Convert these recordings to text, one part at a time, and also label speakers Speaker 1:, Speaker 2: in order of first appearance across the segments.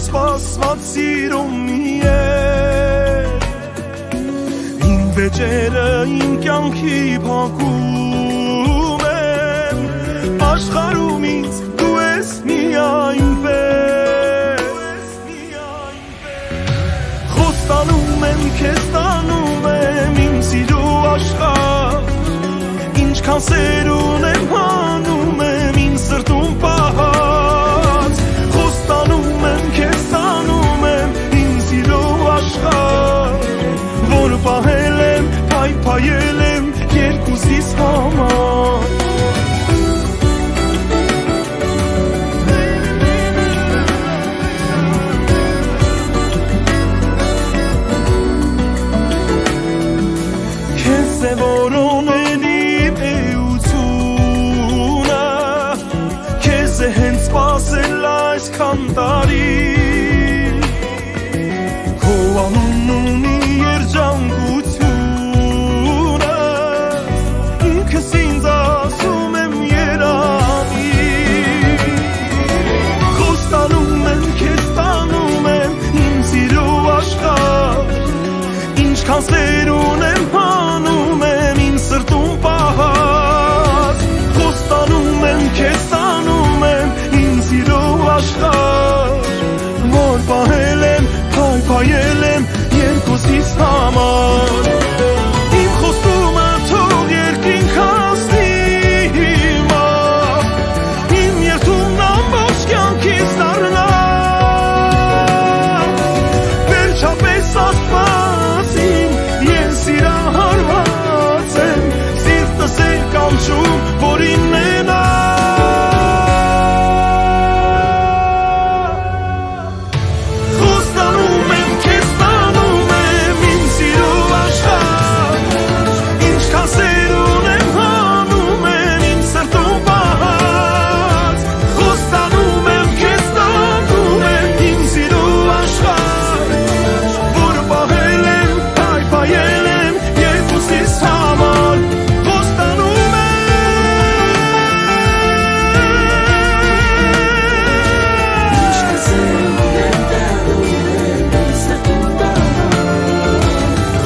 Speaker 1: Սպասված սիրումի է Իմ վեճերը իմ կյանքի փակում եմ Աշխարհում ինձ դու ես միայն պես Խոստանում եմ, քեզ տանում եմ իմ սիրո աշխարհ Ինչքան սեր ունեմ հանում եմ իմ սրտում պահած Խոստանում եմ, քեզ տանում եմ իմ սիրո աշխարհ Որ պահել եմ, փայփայել եմ երկուսիս համար Քեզ է որոնել իմ էությունը Քեզ է հենց սպասել այսքան տարի Քո անունն ունի երջանկությունը Ինքս ինձ ասում եմ երանի Խոստանում եմ, քեզ տանում եմ իմ սիրո աշխարհ Ինչքան սեր ունեմ հանում եմ իմ սրտում պահած Խոստանում եմ, քեզ տանում եմ իմ սիրո աշխարհ Որ պահել եմ, փայփայել եմ երկուսիս համար Իմ խոստումը թող երկինք հասնի հիմա Իմ երդումն ամբողջ կյանքից դառնա Վերջապես ասվածին ես սիրահարված եմ Սիրտս է կանչում, որ իննենա Խոստանում եմ, քեզ տանում եմ իմ սիրո աշխարհ Ինչքան սեր ունեմ հանում եմ իմ սրտում պահած Խոստանում եմ, քեզ տանում եմ իմ սիրո աշխարհ Որ պահել եմ, փայփայել եմ երկուսիս համար Խոստանում եմ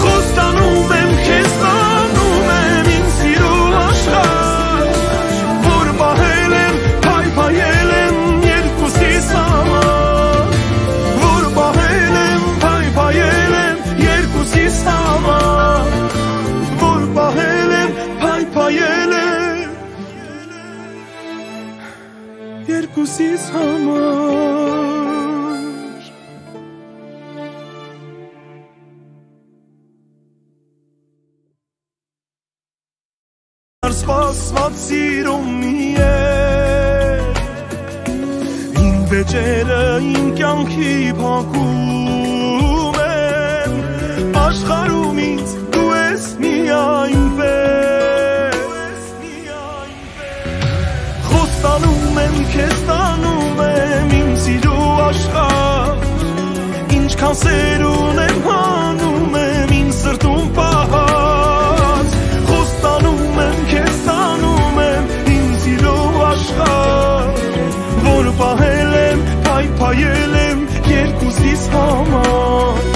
Speaker 1: Խոստանում եմ, քեզ տանում եմ իմ սիրո աշխարհ Որ պահել եմ, փայփայել եմ երկուսիս համար Որ պահել եմ, փայփայել եմ երկուսիս համար Որ պահել եմ, փայփայել եմ երկուսիս համար Սպասված սիրումի է Իմ վեճերը իմ կյանքի փակում եմ Աշխարհում ինձ դու ես միայն պես Խոստանում եմ, քեզ տանում եմ իմ սիրո աշխարհ Ինչքան սեր ունեմ հանում եմ իմ սրտում պահած Խոստանում եմ, քեզ տանում եմ իմ սիրո աշխարհ Որ պահել եմ, փայփայել եմ երկուսիս համար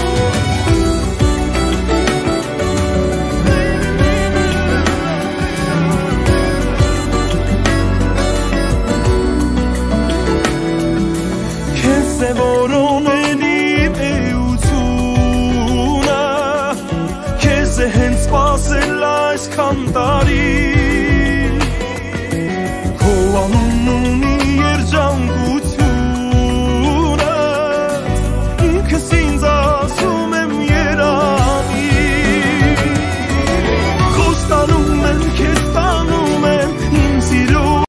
Speaker 1: Քեզ է որոնել իմ էությունը Քեզ է հենց սպասել այսքան տարի